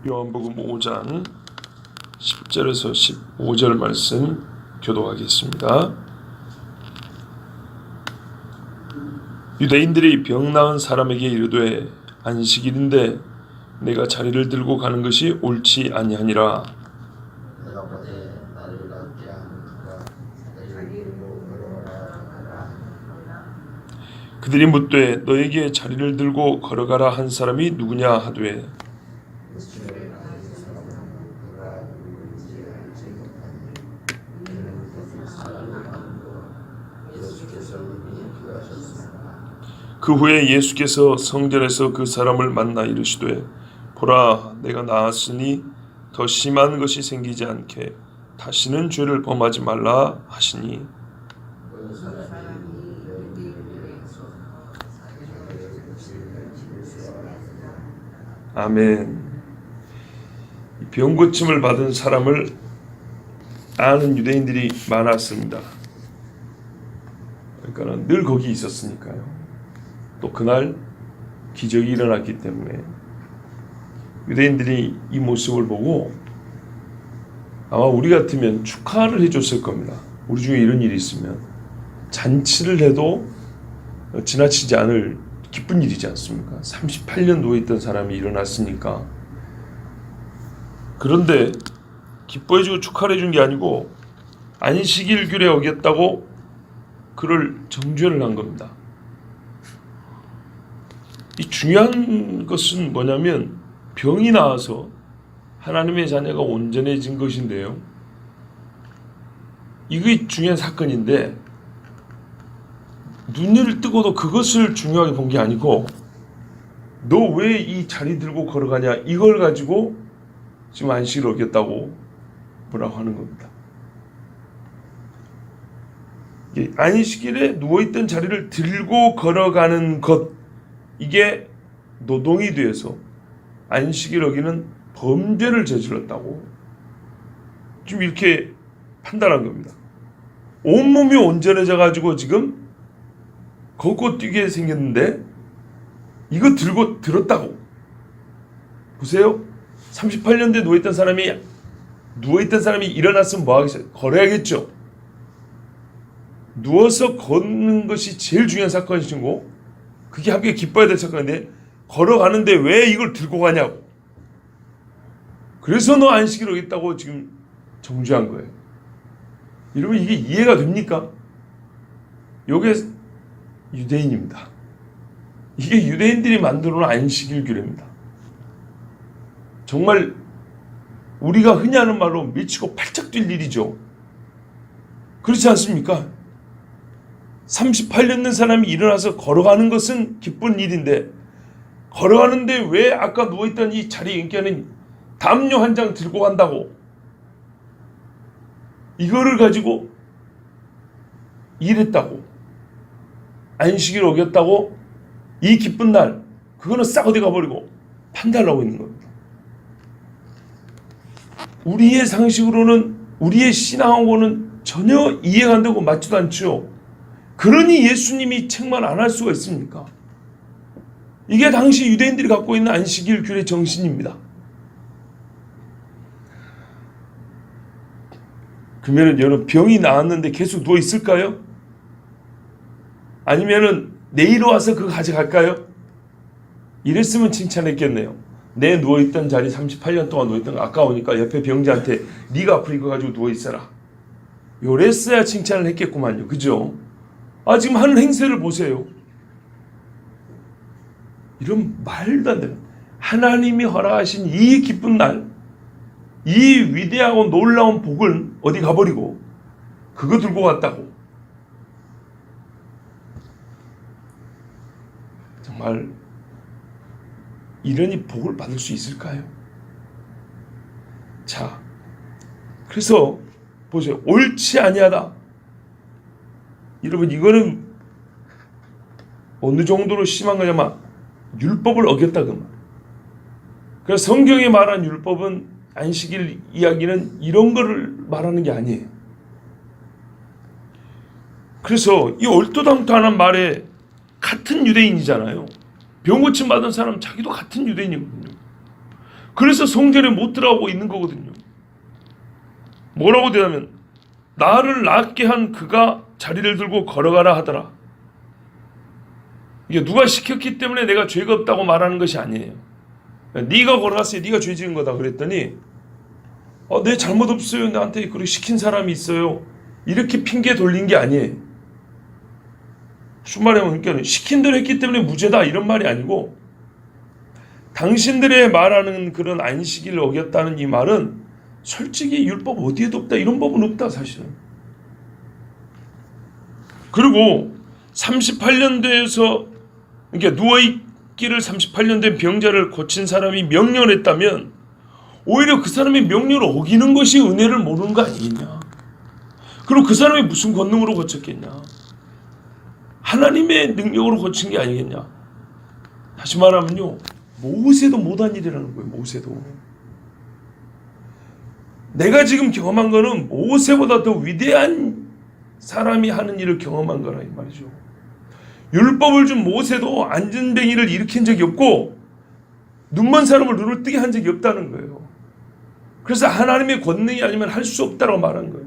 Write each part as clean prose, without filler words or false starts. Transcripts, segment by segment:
요한복음 5장 10절에서 15절 말씀 교독하겠습니다. 유대인들이 병 나은 사람에게 이르되 안식일인데 내가 자리를 들고 가는 것이 옳지 아니하니라. 내가 보되 나를 낫게 하는 그가 자리를 들고 걸어가라. 그들이 묻되 너에게 자리를 들고 걸어가라 한 사람이 누구냐 하되 예수를 아는 사람은 그가 누구인지 알지 못하니 이는 그것을 사람이 아는 것 예수께서 이미 구하셨습니다. 그 후에 예수께서 성전에서 그 사람을 만나 이르시되 보라 내가 나았으니 더 심한 것이 생기지 않게 다시는 죄를 범하지 말라 하시니 그 사람이 여인에게 가서 자기를 고치는 집을 수하였습니다. 아멘. 병 고침을 받은 사람을 아는 유대인들이 많았습니다. 그러니까 늘 거기 있었으니까요. 또 그날 기적이 일어났기 때문에 유대인들이 이 모습을 보고 아마 우리 같으면 축하를 해줬을 겁니다. 우리 중에 이런 일이 있으면 잔치를 해도 지나치지 않을 기쁜 일이지 않습니까? 38년 누워있던 사람이 일어났으니까. 그런데 기뻐해주고 축하를 해준 게 아니고 안식일규례 어겼다고 그를 정죄를 한 겁니다. 이 중요한 것은 뭐냐면 병이 나와서 하나님의 자녀가 온전해진 것인데요. 이게 중요한 사건인데 눈을 뜨고도 그것을 중요하게 본 게 아니고 너 왜 이 자리 들고 걸어가냐 이걸 가지고 지금 안식을 어겼다고 뭐라고 하는 겁니다. 안식일에 누워있던 자리를 들고 걸어가는 것 이게 노동이 되어서 안식일 어기는 범죄를 저질렀다고 지금 이렇게 판단한 겁니다. 온몸이 온전해져 가지고 지금 걷고 뛰게 생겼는데 이거 들고 들었다고. 보세요. 38년 대 누워있던 사람이 일어났으면 뭐 하겠어요? 걸어야겠죠. 누워서 걷는 것이 제일 중요한 사건이고 그게 함께 기뻐야 될 사건인데 걸어가는데 왜 이걸 들고 가냐고. 그래서 너 안식일 어겼다고 지금 정죄한 거예요. 여러분 이게 이해가 됩니까? 이게 유대인입니다. 이게 유대인들이 만들어 놓은 안식일 규례입니다. 정말 우리가 흔히 하는 말로 미치고 팔짝 뛸 일이죠. 그렇지 않습니까? 38년 된 사람이 일어나서 걸어가는 것은 기쁜 일인데 걸어가는데 왜 아까 누워있던 이 자리에 인기하는 담요 한 장 들고 간다고 이거를 가지고 일했다고 안식일 어겼다고 이 기쁜 날 그거는 싹 어디 가버리고 판단하고 있는 겁니다. 우리의 상식으로는 우리의 신앙하고는 전혀 이해가 안 되고 맞지도 않죠. 그러니 예수님이 책만 안 할 수가 있습니까? 이게 당시 유대인들이 갖고 있는 안식일 규례 정신입니다. 그러면 여러분 병이 나았는데 계속 누워 있을까요? 아니면은 내일 와서 그거 가져갈까요? 이랬으면 칭찬했겠네요. 내 누워있던 자리 38년 동안 누워있던 거 아까우니까 옆에 병자한테 네가 앞으로 이거 가지고 누워있어라. 요랬어야 칭찬을 했겠구만요. 그죠? 지금 하는 행세를 보세요. 이런 말도 안 되는 하나님이 허락하신 이 기쁜 날, 이 위대하고 놀라운 복을 어디 가버리고 그거 들고 갔다고. 정말 이러니 복을 받을 수 있을까요? 자, 그래서 보세요. 옳지 아니하다. 여러분 이거는 어느 정도로 심한 거냐면 율법을 어겼다 그 말. 그래서 성경에 말한 율법은 안식일 이야기는 이런 거를 말하는 게 아니에요. 그래서 이 얼토당토하는 말에 같은 유대인이잖아요. 병 고침 받은 사람 자기도 같은 유대인이거든요. 그래서 성전에 못 들어가고 있는 거거든요. 뭐라고 되냐면 나를 낫게 한 그가 자리를 들고 걸어가라 하더라. 이게 누가 시켰기 때문에 내가 죄가 없다고 말하는 것이 아니에요. 네가 걸어갔어요. 네가 죄 지은 거다 그랬더니 내 잘못 없어요. 나한테 그렇게 시킨 사람이 있어요. 이렇게 핑계 돌린 게 아니에요. 무슨 말이냐면 그러니까 시킨 대로 했기 때문에 무죄다 이런 말이 아니고 당신들의 말하는 그런 안식일을 어겼다는 이 말은 솔직히 율법 어디에도 없다. 이런 법은 없다 사실은. 그리고 38년대에서 그러니까 누워있기를 38년 된 병자를 고친 사람이 명령을 했다면 오히려 그 사람이 명령을 어기는 것이 은혜를 모르는 거 아니겠냐. 그리고 그 사람이 무슨 권능으로 고쳤겠냐. 하나님의 능력으로 고친 게 아니겠냐. 다시 말하면요. 모세도 못한 일이라는 거예요. 모세도. 내가 지금 경험한 거는 모세보다 더 위대한 사람이 하는 일을 경험한 거라 이 말이죠. 율법을 준 모세도 안전뱅이를 일으킨 적이 없고 눈먼 사람을 눈을 뜨게 한 적이 없다는 거예요. 그래서 하나님의 권능이 아니면 할 수 없다고 말한 거예요.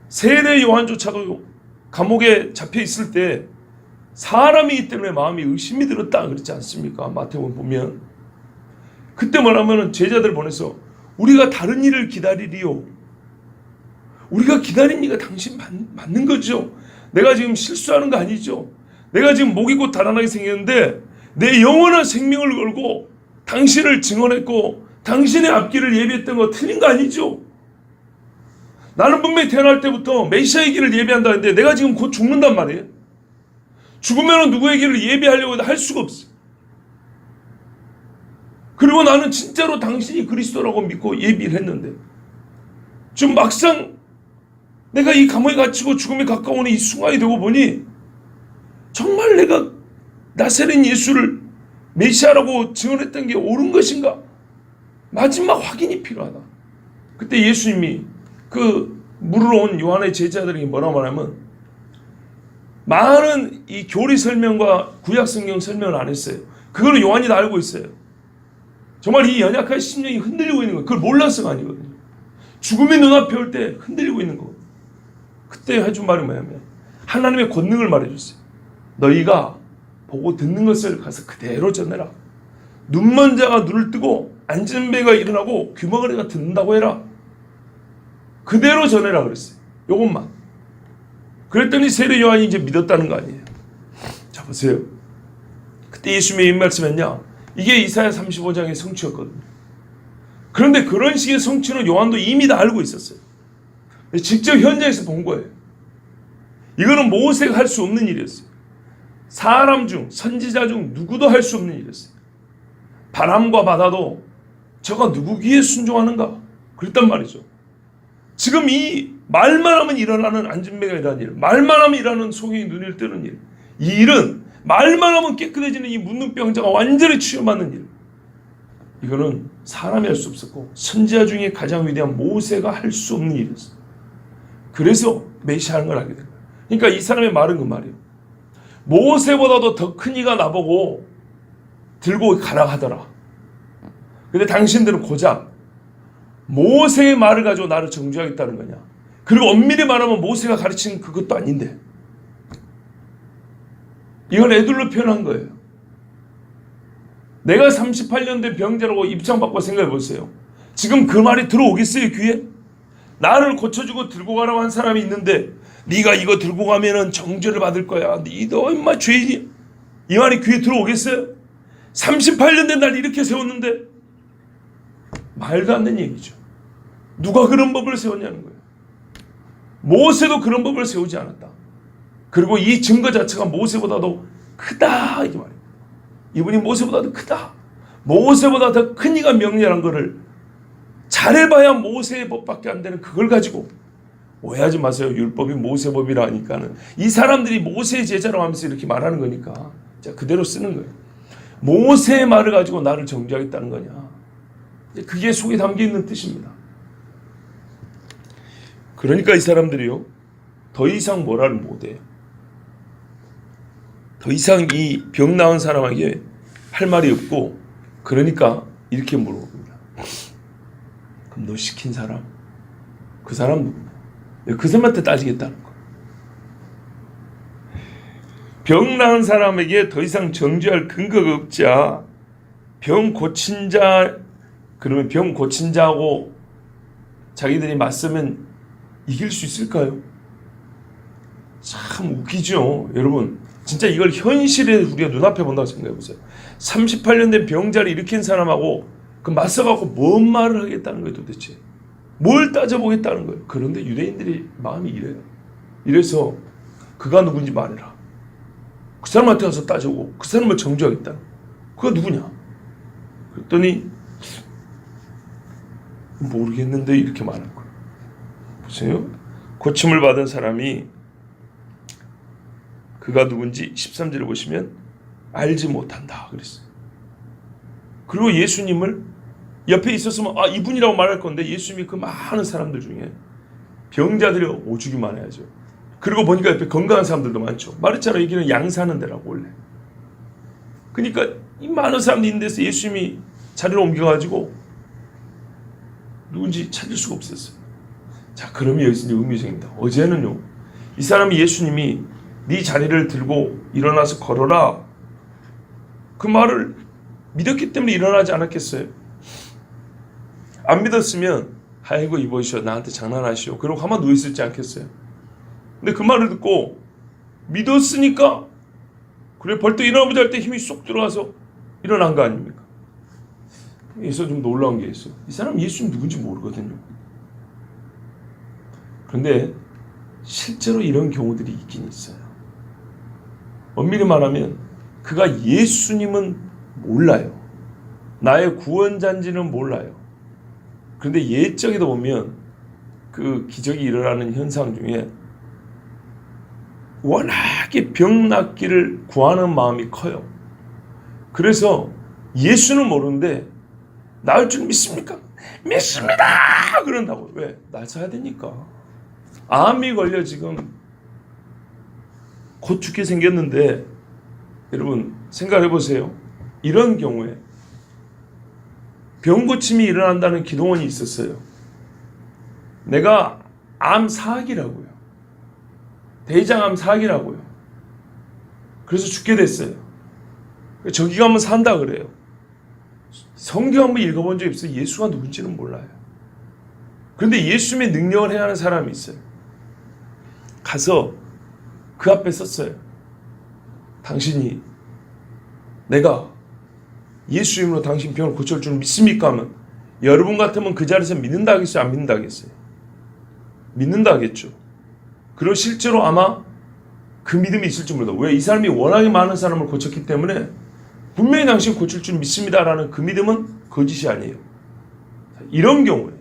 세례 요한조차도 감옥에 잡혀 있을 때 사람이기 때문에 마음이 의심이 들었다 그랬지 않습니까? 마태복음 보면 그때 뭐라면 제자들 보내서 우리가 다른 일을 기다리리요. 우리가 기다린 이가 당신 맞는 거죠. 내가 지금 실수하는 거 아니죠. 내가 지금 목이 곧 달아나게 생겼는데 내 영원한 생명을 걸고 당신을 증언했고 당신의 앞길을 예비했던 거 틀린 거 아니죠. 나는 분명히 태어날 때부터 메시아의 길을 예비한다 했는데 내가 지금 곧 죽는단 말이에요. 죽으면 누구의 길을 예비하려고 해도 할 수가 없어. 그리고 나는 진짜로 당신이 그리스도라고 믿고 예비를 했는데 지금 막상 내가 이 감옥에 갇히고 죽음에 가까운 이 순간이 되고 보니 정말 내가 나사렛 예수를 메시아라고 증언했던 게 옳은 것인가? 마지막 확인이 필요하다. 그때 예수님이 그 물으러 온 요한의 제자들에게 뭐라고 말하면 많은 이 교리 설명과 구약 성경 설명을 안 했어요. 그거는 요한이 다 알고 있어요. 정말 이 연약한 심령이 흔들리고 있는 거예요. 그걸 몰라서가 아니거든요. 죽음이 눈앞에 올 때 흔들리고 있는 거예요. 그때 해준 말이 뭐냐면 하나님의 권능을 말해줬어요. 너희가 보고 듣는 것을 가서 그대로 전해라. 눈먼 자가 눈을 뜨고 안전뱅이가 일어나고 귀머거리가 듣는다고 해라. 그대로 전해라 그랬어요. 요것만. 그랬더니 세례 요한이 이제 믿었다는 거 아니에요. 자 보세요. 그때 예수님이 이 말씀했냐. 이게 이사야 35장의 성취였거든요. 그런데 그런 식의 성취는 요한도 이미 다 알고 있었어요. 직접 현장에서 본 거예요. 이거는 모세가 할 수 없는 일이었어요. 사람 중 선지자 중 누구도 할 수 없는 일이었어요. 바람과 바다도 저가 누구 귀에 순종하는가 그랬단 말이죠. 지금 이 말만 하면 일어나는 안진뱅이가 일어나는 일, 말만 하면 일어나는 소경이 눈을 뜨는 일, 이 일은 말만 하면 깨끗해지는 이 문둥병자가 완전히 치유받는 일, 이거는 사람이 할 수 없었고 선지자 중에 가장 위대한 모세가 할 수 없는 일이었어요. 그래서 메시아하는 걸 하게 된 거예요. 그러니까 이 사람의 말은 그 말이에요. 모세보다도 더 큰 이가 나보고 들고 가라 하더라. 근데 당신들은 고작 모세의 말을 가지고 나를 정죄하겠다는 거냐. 그리고 엄밀히 말하면 모세가 가르친 그것도 아닌데 이건 애들로 표현한 거예요. 내가 38년 된 병자라고 입장받고 생각해 보세요. 지금 그 말이 들어오겠어요 귀에? 나를 고쳐주고 들고 가라고 한 사람이 있는데 네가 이거 들고 가면은 정죄를 받을 거야. 너 임마 죄인이. 이 말이 귀에 들어오겠어요? 38년 된 날 이렇게 세웠는데 말도 안 되는 얘기죠. 누가 그런 법을 세웠냐는 거예요. 모세도 그런 법을 세우지 않았다. 그리고 이 증거 자체가 모세보다도 크다 이게 말이에요. 이분이 모세보다도 크다. 모세보다 더 큰 이가 명령한 거를 잘해봐야 모세의 법밖에 안 되는 그걸 가지고 오해하지 마세요. 율법이 모세법이라 하니까는 이 사람들이 모세의 제자라고 하면서 이렇게 말하는 거니까 자 그대로 쓰는 거예요. 모세의 말을 가지고 나를 정죄하겠다는 거냐. 그게 속에 담겨있는 뜻입니다. 그러니까 이 사람들이요 더 이상 뭐라를 못해요. 더 이상 이 병 나은 사람에게 할 말이 없고 그러니까 이렇게 물어봅니다. 그럼 너 시킨 사람? 그 사람 누구냐? 그 사람한테 따지겠다는 거예요. 병 나은 사람에게 더 이상 정죄할 근거가 없자 병 고친 자, 그러면 병 고친 자하고 자기들이 맞서면 이길 수 있을까요? 참 웃기죠. 여러분 진짜 이걸 현실에 우리가 눈앞에 본다고 생각해 보세요. 38년 된 병자를 일으킨 사람하고 그 맞서갖고 뭔 말을 하겠다는 거예요 도대체. 뭘 따져보겠다는 거예요. 그런데 유대인들이 마음이 이래요. 이래서 그가 누군지 말해라. 그 사람한테 가서 따져보고 그 사람을 정죄하겠다. 그가 누구냐? 그랬더니 모르겠는데 이렇게 말한 거예요. 보세요. 고침을 받은 사람이 그가 누군지 13절을 보시면 알지 못한다 그랬어요. 그리고 예수님을 옆에 있었으면 이분이라고 말할 건데 예수님이 그 많은 사람들 중에 병자들이 오죽이만 해야죠. 그리고 보니까 옆에 건강한 사람들도 많죠. 말했잖아요. 여기는 양사하는 데라고 원래. 그러니까 이 많은 사람들이 있는 데서 예수님이 자리를 옮겨가지고 누군지 찾을 수가 없었어요. 자, 그러면 여기서 이제 의미적입니다. 어제는요, 이 사람이 예수님이 네 자리를 들고 일어나서 걸어라 그 말을 믿었기 때문에 일어나지 않았겠어요? 안 믿었으면 아이고 이보시오 나한테 장난하시오 그러고 가만 누워있었지 않겠어요? 근데 그 말을 듣고 믿었으니까 그래 벌떡 일어나보자 할 때 힘이 쏙 들어가서 일어난 거 아닙니까? 여기서 좀 놀라운 게 있어요. 이 사람 예수님 누군지 모르거든요. 그런데 실제로 이런 경우들이 있긴 있어요. 엄밀히 말하면 그가 예수님은 몰라요. 나의 구원자인지는 몰라요. 그런데 옛적에도 보면 그 기적이 일어나는 현상 중에 워낙에 병 낫기를 구하는 마음이 커요. 그래서 예수는 모르는데 나을 줄 믿습니까? 믿습니다! 그런다고. 왜? 날 사야 되니까. 암이 걸려 지금 곧 죽게 생겼는데 여러분 생각해 보세요. 이런 경우에 병 고침이 일어난다는 기도원이 있었어요. 내가 암 사학이라고요. 대장암 사학이라고요. 그래서 죽게 됐어요. 저기 가면 산다 그래요. 성경 한번 읽어본 적이 없어요. 예수가 누군지는 몰라요. 그런데 예수님의 능력을 행하는 사람이 있어요. 가서 그 앞에 썼어요. 당신이 내가 예수 이름으로 당신 병을 고칠 줄 믿습니까? 하면 여러분 같으면 그 자리에서 믿는다 하겠어요? 안 믿는다 하겠어요? 믿는다 하겠죠. 그리고 실제로 아마 그 믿음이 있을지 몰라요. 왜? 이 사람이 워낙에 많은 사람을 고쳤기 때문에 분명히 당신 고칠 줄 믿습니다라는 그 믿음은 거짓이 아니에요. 이런 경우에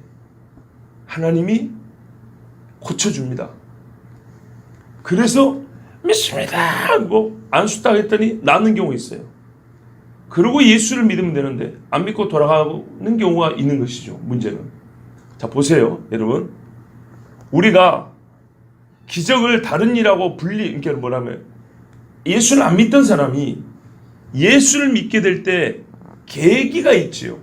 하나님이 고쳐줍니다. 그래서 믿습니다 하고 안수 딱 했더니 낫는 경우 있어요. 그리고 예수를 믿으면 되는데 안 믿고 돌아가는 경우가 있는 것이죠. 문제는. 자 보세요 여러분. 우리가 기적을 다른 일하고 그러니까 뭐라면 예수를 안 믿던 사람이 예수를 믿게 될 때 계기가 있지요.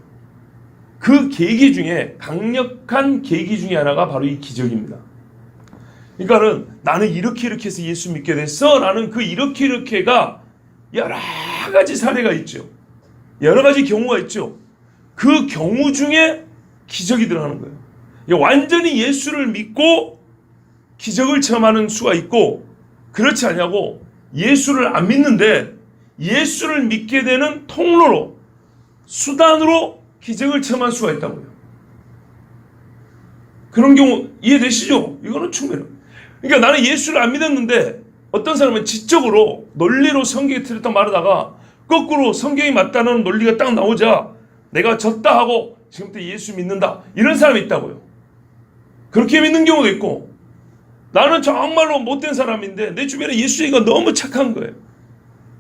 그 계기 중에 강력한 계기 중에 하나가 바로 이 기적입니다. 그러니까는 나는 이렇게 해서 예수 믿게 됐어 라는 그 이렇게가 여러 가지 사례가 있죠. 여러 가지 경우가 있죠. 그 경우 중에 기적이 들어가는 거예요. 완전히 예수를 믿고 기적을 체험하는 수가 있고 그렇지 않냐고 예수를 안 믿는데 예수를 믿게 되는 통로로 수단으로 기적을 체험할 수가 있다고요. 그런 경우 이해되시죠? 이거는 충분해요. 그러니까 나는 예수를 안 믿었는데 어떤 사람은 지적으로 논리로 성경에 틀렸다 말하다가 거꾸로 성경이 맞다는 논리가 딱 나오자 내가 졌다 하고 지금부터 예수 믿는다 이런 사람이 있다고요. 그렇게 믿는 경우도 있고 나는 정말로 못된 사람인데 내 주변에 예수 얘기가 너무 착한 거예요.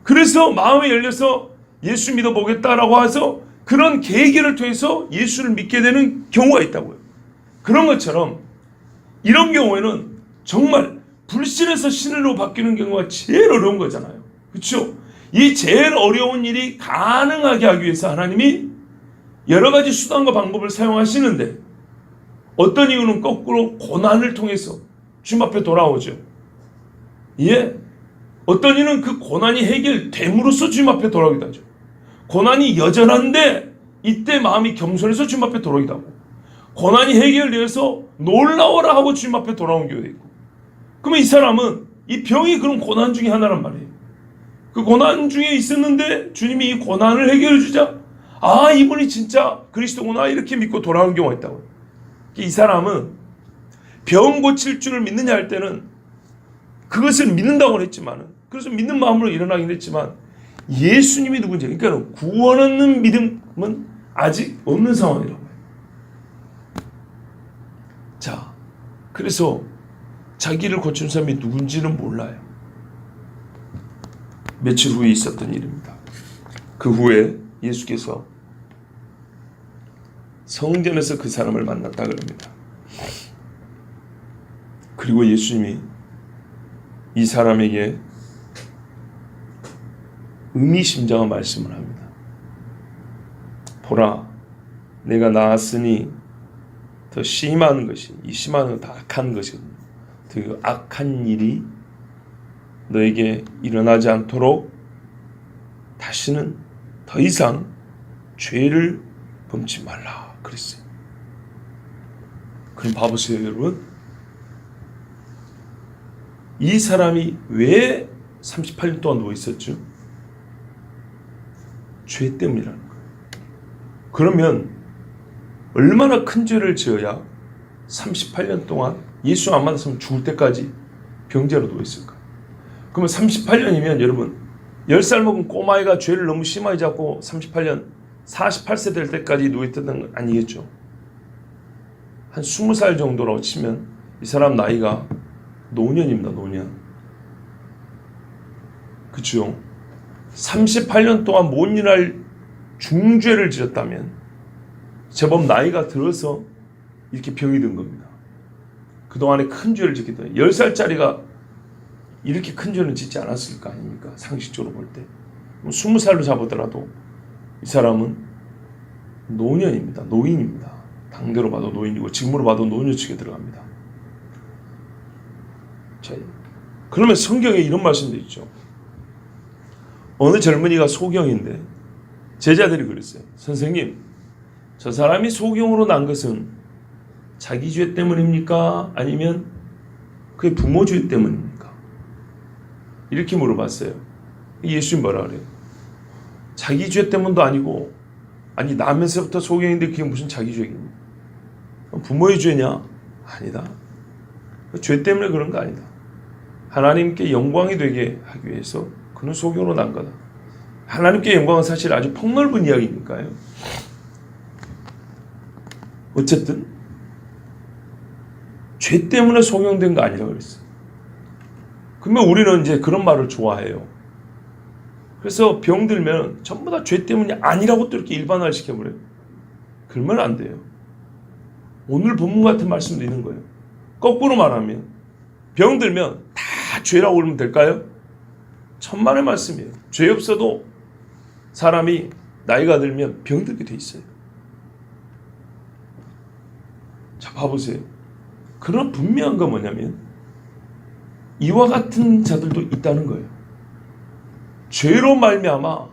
그래서 마음이 열려서 예수 믿어보겠다라고 해서 그런 계기를 통해서 예수를 믿게 되는 경우가 있다고요. 그런 것처럼 이런 경우에는 정말 불신에서 신으로 바뀌는 경우가 제일 어려운 거잖아요. 그렇죠? 이 제일 어려운 일이 가능하게 하기 위해서 하나님이 여러 가지 수단과 방법을 사용하시는데 어떤 이유는 거꾸로 고난을 통해서 주님 앞에 돌아오죠. 예? 어떤 이는 그 고난이 해결됨으로써 주님 앞에 돌아오기도 하죠. 고난이 여전한데 이때 마음이 겸손해서 주님 앞에 돌아오기도 하고, 고난이 해결되어서 놀라워라 하고 주님 앞에 돌아온 경우도 있고. 그러면 이 사람은 이 병이 그런 고난 중에 하나란 말이에요. 그 고난 중에 있었는데 주님이 이 고난을 해결해 주자, 아, 이분이 진짜 그리스도구나 이렇게 믿고 돌아온 경우가 있다고. 이 사람은 병 고칠 줄을 믿느냐 할 때는 그것을 믿는다고 했지만, 그래서 믿는 마음으로 일어나긴 했지만 예수님이 누군지, 그러니까 구원 얻는 믿음은 아직 없는 상황이라고 해요. 자, 그래서 자기를 고친 사람이 누군지는 몰라요. 며칠 후에 있었던 일입니다. 그 후에 예수께서 성전에서 그 사람을 만났다 그럽니다. 그리고 예수님이 이 사람에게 의미심장한 말씀을 합니다. 보라, 내가 나았으니 더 심한 것이, 이 심한 건 더 악한 것이거든요. 더 악한 일이 너에게 일어나지 않도록 다시는 더 이상 죄를 범치 말라 그랬어요. 그럼 봐보세요, 여러분. 이 사람이 왜 38년 동안 누워 있었죠? 죄 때문이라는 거예요. 그러면 얼마나 큰 죄를 지어야 38년 동안 예수 안 만났으면 죽을 때까지 병자로 누워 있을까? 그러면 38년이면 여러분, 10살 먹은 꼬마이가 죄를 너무 심하게 잡고 38년, 48세 될 때까지 누워있던 건 아니겠죠. 한 20살 정도라고 치면 이 사람 나이가 노년입니다. 노년. 그렇죠. 38년 동안 못 일할 중죄를 지었다면 제법 나이가 들어서 이렇게 병이 든 겁니다. 그동안에 큰 죄를 짓기 때문에 10살짜리가 이렇게 큰 죄는 짓지 않았을 거 아닙니까? 상식적으로 볼 때. 20살로 잡으더라도 이 사람은 노년입니다. 노인입니다. 당대로 봐도 노인이고 지금으로 봐도 노년축에 들어갑니다. 자, 그러면 성경에 이런 말씀도 있죠. 어느 젊은이가 소경인데 제자들이 그랬어요. 선생님, 저 사람이 소경으로 난 것은 자기 죄 때문입니까? 아니면 그의 부모 죄 때문입니까? 이렇게 물어봤어요. 예수님 뭐라 그래요? 자기 죄 때문도 아니고, 아니 나면서부터 소경인데 그게 무슨 자기 죄입니까? 부모의 죄냐? 아니다. 죄 때문에 그런 거 아니다. 하나님께 영광이 되게 하기 위해서 그는 소경으로 난 거다. 하나님께 영광은 사실 아주 폭넓은 이야기니까요. 어쨌든 죄 때문에 소경된 거 아니라고 그랬어요. 그러면 우리는 이제 그런 말을 좋아해요. 그래서 병들면 전부 다 죄 때문이 아니라고 또 이렇게 일반화를 시켜버려요. 그러면 안 돼요. 오늘 본문 같은 말씀도 있는 거예요. 거꾸로 말하면 병들면 다 죄라고 그러면 될까요? 천만의 말씀이에요. 죄 없어도 사람이 나이가 들면 병들게 돼 있어요. 자, 봐보세요. 그러나 분명한 건 뭐냐면 이와 같은 자들도 있다는 거예요. 죄로 말미암아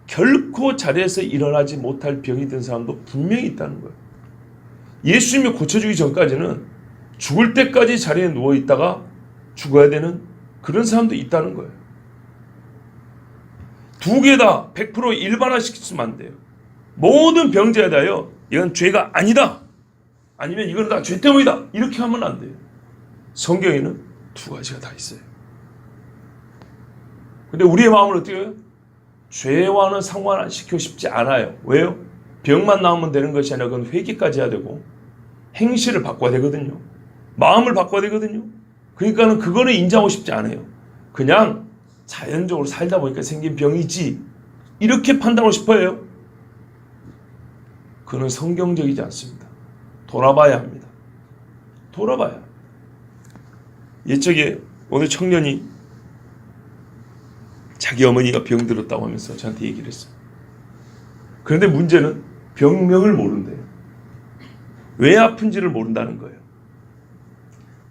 결코 자리에서 일어나지 못할 병이 든 사람도 분명히 있다는 거예요. 예수님이 고쳐주기 전까지는 죽을 때까지 자리에 누워있다가 죽어야 되는 그런 사람도 있다는 거예요. 두 개 다 100% 일반화시키면 안 돼요. 모든 병자에 대하여 이건 죄가 아니다, 아니면 이건 다 죄 때문이다, 이렇게 하면 안 돼요. 성경에는 두 가지가 다 있어요. 근데 우리의 마음을 어떻게 해요? 죄와는 상관시키고 싶지 않아요. 왜요? 병만 나오면 되는 것이 아니라 그건 회개까지 해야 되고 행실을 바꿔야 되거든요. 마음을 바꿔야 되거든요. 그러니까는 그거는 인정하고 싶지 않아요. 그냥 자연적으로 살다 보니까 생긴 병이지, 이렇게 판단하고 싶어요. 그건 성경적이지 않습니다. 돌아봐야 합니다. 돌아봐야. 옛적에 어느 청년이 자기 어머니가 병들었다고 하면서 저한테 얘기를 했어요. 그런데 문제는 병명을 모른대요. 왜 아픈지를 모른다는 거예요.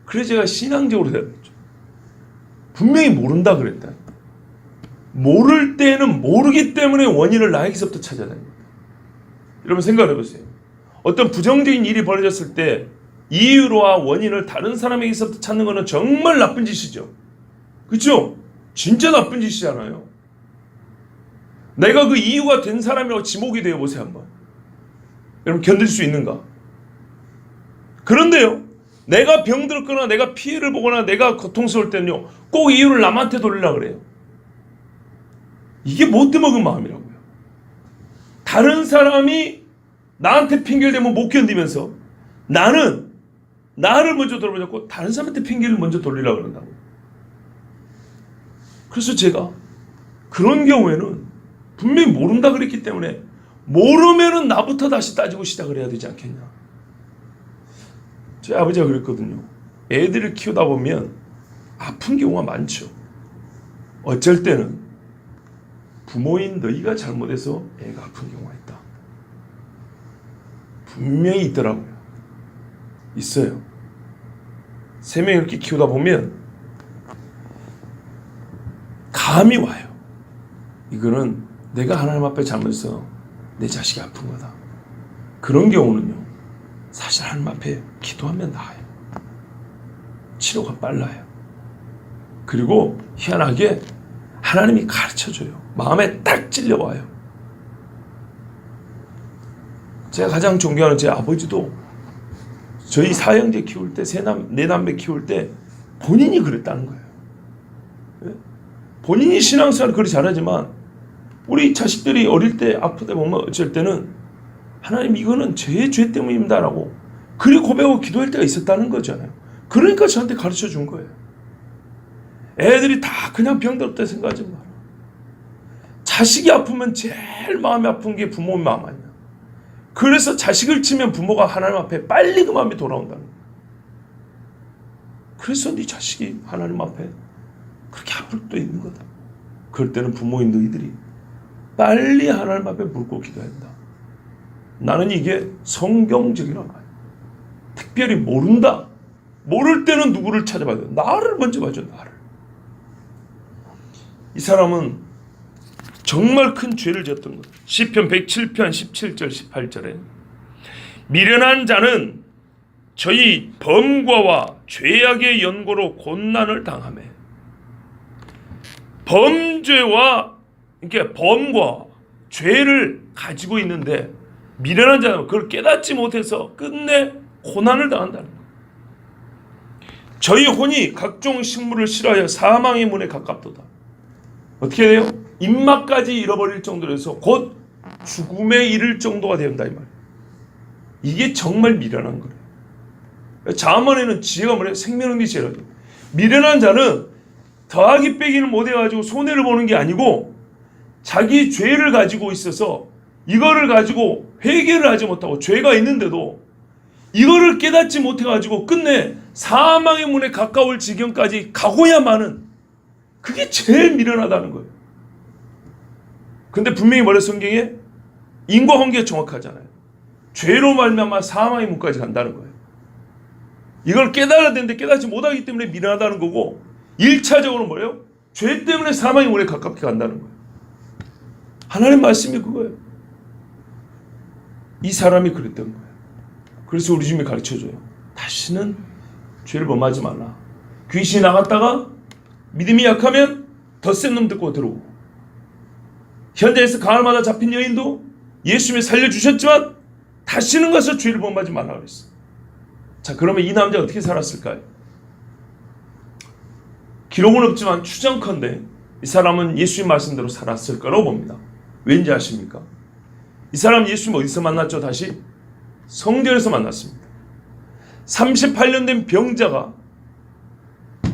그래서 제가 신앙적으로 대답했죠. 분명히 모른다 그랬다. 모를 때는 모르기 때문에 원인을 나에게서부터 찾아야 됩니다. 여러분 생각해 보세요. 어떤 부정적인 일이 벌어졌을 때 이유와 원인을 다른 사람에게서부터 찾는 것은 정말 나쁜 짓이죠. 그렇죠? 진짜 나쁜 짓이잖아요. 내가 그 이유가 된 사람이라고 지목이 되어 보세요 한번. 여러분 견딜 수 있는가? 그런데요, 내가 병들었거나 내가 피해를 보거나 내가 고통스러울 때는요, 꼭 이유를 남한테 돌리려고 그래요. 이게 못돼 먹은 마음이라고요. 다른 사람이 나한테 핑계를 대면 못 견디면서 나는 나를 먼저 돌아보자고 다른 사람한테 핑계를 먼저 돌리려고 그런다고. 그래서 제가 그런 경우에는 분명히 모른다 그랬기 때문에 모르면은 나부터 다시 따지고 시작을 해야 되지 않겠냐. 저희 아버지가 그랬거든요. 애들을 키우다 보면 아픈 경우가 많죠. 어쩔 때는 부모인 너희가 잘못해서 애가 아픈 경우가 있다. 분명히 있더라고요. 있어요. 3명 이렇게 키우다 보면 감이 와요. 이거는 내가 하나님 앞에 잘못해서 내 자식이 아픈 거다. 그런 경우는요, 사실 하나님 앞에 기도하면 나아요. 치료가 빨라요. 그리고 희한하게 하나님이 가르쳐줘요. 마음에 딱 찔려와요. 제가 가장 존경하는 제 아버지도 저희 사형제 키울 때, 네 남매 키울 때 본인이 그랬다는 거예요. 본인이 신앙생활을 그리 잘하지만 우리 자식들이 어릴 때 아프다 보면 어쩔 때는 하나님 이거는 제 죄 때문입니다라고 그리 고백하고 기도할 때가 있었다는 거잖아요. 그러니까 저한테 가르쳐 준 거예요. 애들이 다 그냥 병들었다 생각하지 마라. 자식이 아프면 제일 마음이 아픈 게 부모 마음 아니야. 그래서 자식을 치면 부모가 하나님 앞에 빨리 그 마음이 돌아온다는 거야. 그래서 네 자식이 하나님 앞에 그렇게 아플 수도 있는 거다. 그럴 때는 부모인 너희들이 빨리 하나님 앞에 묻고 기도해야 한다. 나는 이게 성경적이란 말이야. 특별히 모른다. 모를 때는 누구를 찾아봐야 돼? 나를 먼저 봐줘. 나를. 이 사람은 정말 큰 죄를 지었던 거예요. 시편 107편 17절 18절에 미련한 자는 저희 범과와 죄악의 연고로 곤난을 당하매. 범죄와 이렇게 범과 죄를 가지고 있는데 미련한 자는 그걸 깨닫지 못해서 끝내 고난을 당한다는 거예요. 저희 혼이 각종 식물을 싫어하여 사망의 문에 가깝도다. 어떻게 돼요? 입맛까지 잃어버릴 정도로 해서 곧 죽음에 이를 정도가 된다 이 말이에요. 이게 정말 미련한 거예요. 잠언에는 지혜가 뭐래요? 생명의 지혜라죠. 미련한 자는 더하기 빼기를 못해가지고 손해를 보는 게 아니고 자기 죄를 가지고 있어서 이거를 가지고 회개를 하지 못하고 죄가 있는데도 이거를 깨닫지 못해가지고 끝내 사망의 문에 가까울 지경까지 가고야만은 그게 제일 미련하다는 거예요. 근데 분명히 뭐래 성경에 인과관계가 정확하잖아요. 죄로 말미암아 사망의 문까지 간다는 거예요. 이걸 깨달아야 되는데 깨닫지 못하기 때문에 미련하다는 거고 1차적으로 뭐예요? 죄 때문에 사망의 문에 가깝게 간다는 거예요. 하나님 말씀이 그거예요. 이 사람이 그랬던 거예요. 그래서 우리 주님이 가르쳐줘요. 다시는 죄를 범하지 말라. 귀신이 나갔다가 믿음이 약하면 더 센 놈 듣고 들어오고 현장에서 가을마다 잡힌 여인도 예수님이 살려주셨지만 다시는 가서 죄를 범하지 말라 그랬어. 자, 그러면 이 남자가 어떻게 살았을까요? 기록은 없지만 추정컨대 이 사람은 예수님 말씀대로 살았을 거라고 봅니다. 왠지 아십니까? 이 사람 예수님 어디서 만났죠? 다시 성전에서 만났습니다. 38년 된 병자가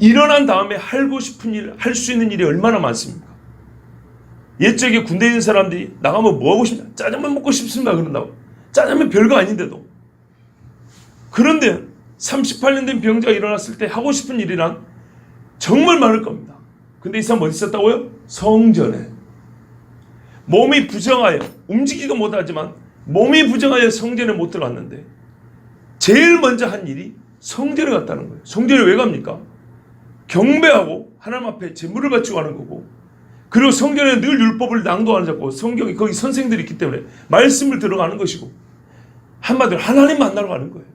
일어난 다음에 하고 싶은 일, 할 수 있는 일이 얼마나 많습니까? 옛적에 군대에 있는 사람들이 나가면 뭐 하고 싶냐? 짜장면 먹고 싶습니다 그런다고. 짜장면 별거 아닌데도. 그런데 38년 된 병자가 일어났을 때 하고 싶은 일이란 정말 많을 겁니다. 근데 이 사람 어디 있었다고요? 성전에. 몸이 부정하여 움직이지도 못하지만 몸이 부정하여 성전에 못 들어갔는데 제일 먼저 한 일이 성전에 갔다는 거예요. 성전에 왜 갑니까? 경배하고 하나님 앞에 제물을 바치고 가는 거고, 그리고 성전에 늘 율법을 낭독하는 자고, 성경이 거기 선생들이 있기 때문에 말씀을 들어가는 것이고, 한마디로 하나님 만나러 가는 거예요.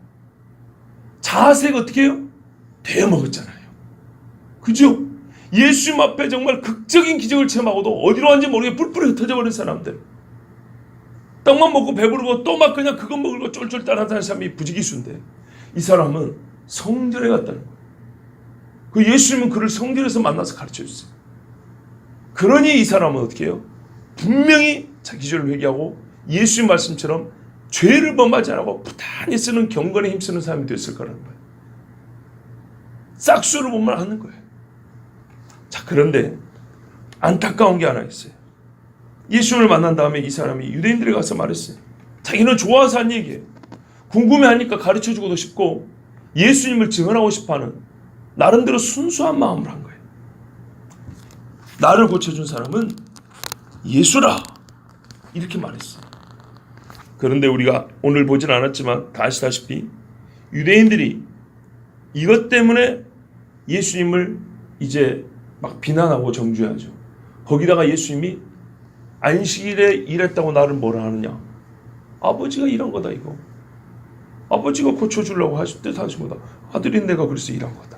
자세가 어떻게 해요? 되어먹었잖아요. 그죠? 예수님 앞에 정말 극적인 기적을 체험하고도 어디로 간지 모르게 뿔뿔이 흩어져 버린 사람들, 떡만 먹고 배부르고 또 막 그냥 그것 먹으려고 쫄쫄 따라다니는 사람이 부지기수인데, 이 사람은 성전에 갔다는 거예요. 그 예수님은 그를 성전에서 만나서 가르쳐 줬어요. 그러니 이 사람은 어떻게 해요? 분명히 자기 죄를 회개하고 예수님 말씀처럼 죄를 범하지 않고 부단히 쓰는 경건에 힘쓰는 사람이 됐을 거라는 거예요. 싹수를 보면 아는 거예요. 자, 그런데 안타까운 게 하나 있어요. 예수님을 만난 다음에 이 사람이 유대인들에 가서 말했어요. 자기는 좋아서 한 얘기예요. 궁금해하니까 가르쳐주고도 싶고 예수님을 증언하고 싶어하는 나름대로 순수한 마음을 한 거예요. 나를 고쳐준 사람은 예수라, 이렇게 말했어요. 그런데 우리가 오늘 보진 않았지만 다 아시다시피 유대인들이 이것 때문에 예수님을 이제 막 비난하고 정죄하죠. 거기다가 예수님이 안식일에 일했다고 나를 뭐라 하느냐, 아버지가 일한 거다 이거, 아버지가 고쳐주려고 하실 때 하신 거다, 아들인 내가 그래서 일한 거다,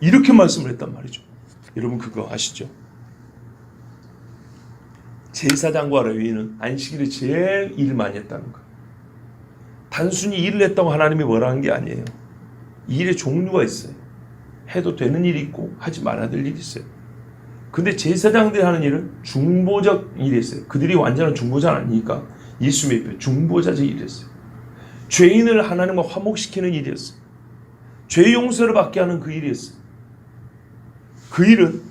이렇게 말씀을 했단 말이죠. 여러분 그거 아시죠? 제사장과 레위인은 안식일에 제일 일 많이 했다는 거예요. 단순히 일을 했다고 하나님이 뭐라 한 게 아니에요. 이 일의 종류가 있어요. 해도 되는 일이 있고 하지 말아야 될 일이 있어요. 근데 제사장들이 하는 일은 중보적 일이었어요. 그들이 완전한 중보자는 아니니까 예수님의 입에 중보자적 일이었어요. 죄인을 하나님과 화목시키는 일이었어요. 죄 용서를 받게 하는 그 일이었어요. 그 일은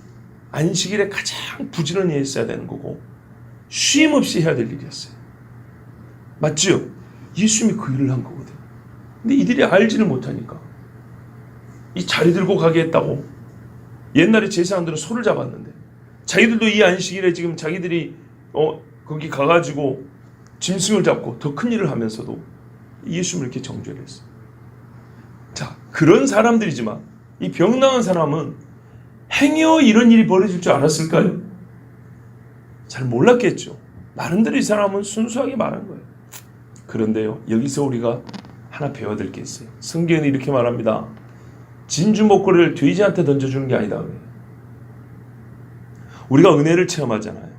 안식일에 가장 부지런히 했어야 되는 거고 쉼 없이 해야 될 일이었어요. 맞지요? 예수님이 그 일을 한 거거든요. 근데 이들이 알지를 못하니까 이 자리 들고 가게 했다고. 옛날에 제사장들은 소를 잡았는데 자기들도 이 안식일에 지금 자기들이 거기 가가지고 짐승을 잡고 더 큰 일을 하면서도 예수님을 이렇게 정죄를 했어요. 자, 그런 사람들이지만 이 병 나은 사람은 행여 이런 일이 벌어질 줄 알았을까요? 잘 몰랐겠죠. 나름대로 이 사람은 순수하게 말한 거예요. 그런데요, 여기서 우리가 하나 배워야 될 게 있어요. 성경은 이렇게 말합니다. 진주 목걸이를 돼지한테 던져주는 게 아니다. 우리가 은혜를 체험하잖아요.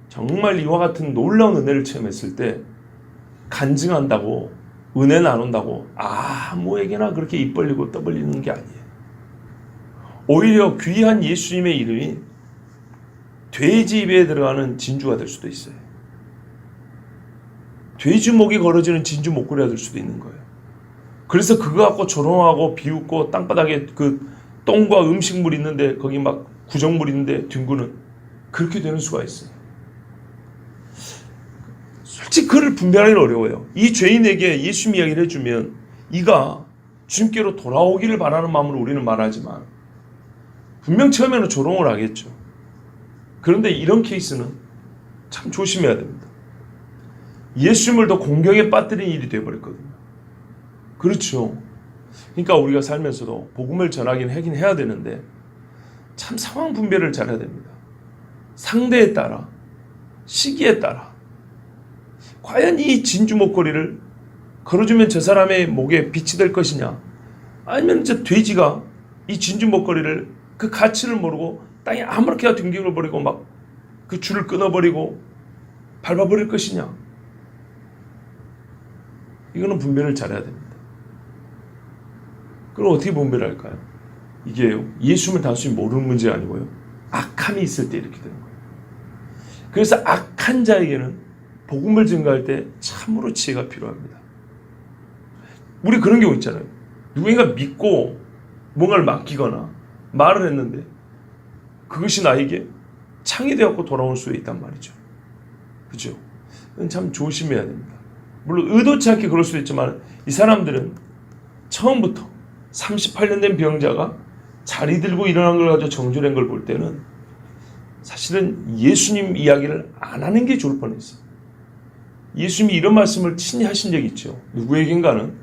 정말 이와 같은 놀라운 은혜를 체험했을 때 간증한다고, 은혜 나눈다고 아무에게나 그렇게 입 벌리고 떠 벌리는 게 아니에요. 오히려 귀한 예수님의 이름이 돼지 입에 들어가는 진주가 될 수도 있어요. 돼지 목이 걸어지는 진주 목걸이가 될 수도 있는 거예요. 그래서 그거 갖고 조롱하고 비웃고 땅바닥에 그 똥과 음식물 있는데 거기 막 구정물 있는데 뒹구는, 그렇게 되는 수가 있어요. 솔직히 그를 분별하기는 어려워요. 이 죄인에게 예수님 이야기를 해주면 이가 주님께로 돌아오기를 바라는 마음으로 우리는 말하지만 분명 처음에는 조롱을 하겠죠. 그런데 이런 케이스는 참 조심해야 됩니다. 예수님을 더 공경에 빠뜨린 일이 되어버렸거든요. 그렇죠. 그러니까 우리가 살면서도 복음을 전하긴 하긴 해야 되는데 참 상황 분별을 잘해야 됩니다. 상대에 따라, 시기에 따라. 과연 이 진주 목걸이를 걸어주면 저 사람의 목에 빛이 될 것이냐, 아니면 저 돼지가 이 진주 목걸이를 그 가치를 모르고 땅에 아무렇게나 등기를 버리고 막 그 줄을 끊어버리고 밟아버릴 것이냐. 이거는 분별을 잘해야 됩니다. 그럼 어떻게 분별할까요? 이게 예수님을 단순히 모르는 문제가 아니고요, 악함이 있을 때 이렇게 되는 거예요. 그래서 악한 자에게는 복음을 증거할 때 참으로 지혜가 필요합니다. 우리 그런 경우 있잖아요. 누군가 믿고 뭔가를 맡기거나 말을 했는데 그것이 나에게 창이 되었고 돌아올 수 있단 말이죠. 그죠? 참 조심해야 됩니다. 물론 의도치 않게 그럴 수도 있지만 이 사람들은 처음부터 38년 된 병자가 자리 들고 일어난 걸 가지고 정죄된 걸 볼 때는 사실은 예수님 이야기를 안 하는 게 좋을 뻔했어요. 예수님이 이런 말씀을 친히 하신 적이 있죠. 누구에겐가는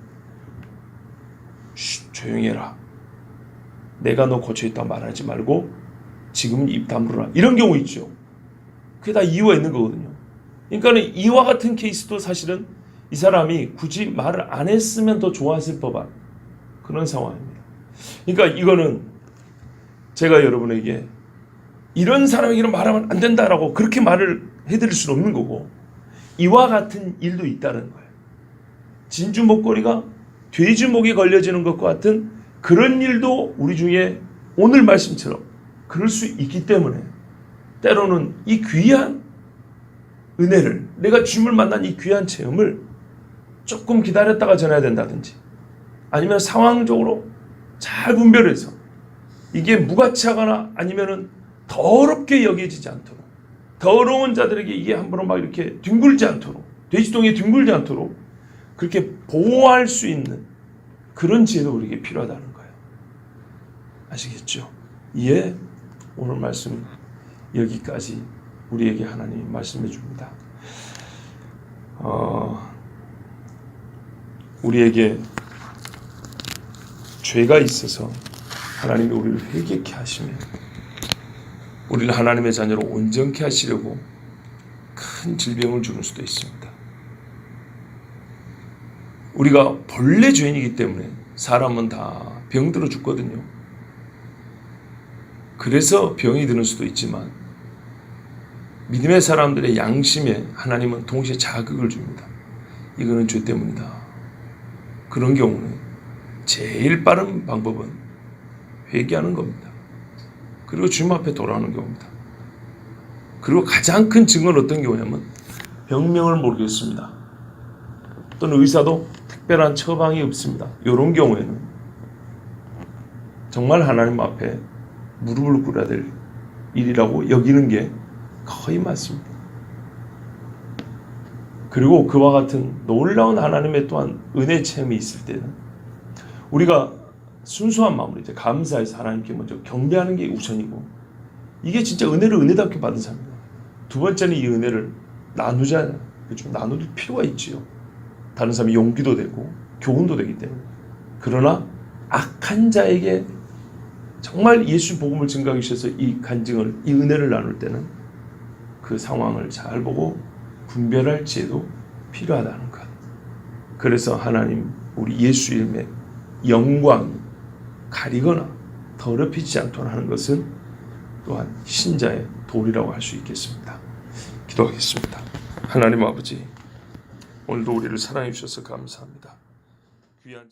조용히 해라. 내가 너 고쳐있다고 말하지 말고 지금은 입 다물어라. 이런 경우 있죠. 그게 다 이유가 있는 거거든요. 그러니까 이와 같은 케이스도 사실은 이 사람이 굳이 말을 안 했으면 더 좋았을 법한 그런 상황입니다. 그러니까 이거는 제가 여러분에게 이런 사람에게는 말하면 안 된다라고 그렇게 말을 해드릴 수는 없는 거고, 이와 같은 일도 있다는 거예요. 진주 목걸이가 돼지 목에 걸려지는 것과 같은 그런 일도 우리 중에 오늘 말씀처럼 그럴 수 있기 때문에 때로는 이 귀한 은혜를, 내가 주님을 만난 이 귀한 체험을 조금 기다렸다가 전해야 된다든지, 아니면 상황적으로 잘 분별해서 이게 무가치하거나 아니면은 더럽게 여겨지지 않도록, 더러운 자들에게 이게 함부로 막 이렇게 뒹굴지 않도록, 돼지똥에 뒹굴지 않도록 그렇게 보호할 수 있는 그런 지혜도 우리에게 필요하다는 거예요. 아시겠죠? 이에 오늘 말씀 여기까지 우리에게 하나님이 말씀해 줍니다. 우리에게 죄가 있어서 하나님이 우리를 회개케 하시면 우리를 하나님의 자녀로 온전케 하시려고 큰 질병을 주는 수도 있습니다. 우리가 본래 죄인이기 때문에 사람은 다 병들어 죽거든요. 그래서 병이 드는 수도 있지만 믿음의 사람들의 양심에 하나님은 동시에 자극을 줍니다. 이거는 죄 때문이다. 그런 경우는 제일 빠른 방법은 회개하는 겁니다. 그리고 주님 앞에 돌아오는 경우입니다. 그리고 가장 큰 증거는 어떤 경우냐면 병명을 모르겠습니다. 또는 의사도 특별한 처방이 없습니다. 이런 경우에는 정말 하나님 앞에 무릎을 꿇어야 될 일이라고 여기는 게 거의 맞습니다. 그리고 그와 같은 놀라운 하나님의 또한 은혜 체험이 있을 때는 우리가 순수한 마음으로 이제 감사해서 하나님께 먼저 경배하는 게 우선이고, 이게 진짜 은혜를 은혜답게 받은 사람입니다. 두 번째는 이 은혜를 나누자. 그렇죠? 나눌 필요가 있지요. 다른 사람이 용기도 되고 교훈도 되기 때문에. 그러나 악한 자에게 정말 예수 복음을 증거하기 위해서 이 간증을, 이 은혜를 나눌 때는 그 상황을 잘 보고 분별할 지혜도 필요하다는 것. 그래서 하나님 우리 예수 이름의 영광 가리거나 더럽히지 않도록 하는 것은 또한 신자의 도리라고 할 수 있겠습니다. 기도하겠습니다. 하나님 아버지, 오늘도 우리를 사랑해 주셔서 감사합니다. 귀한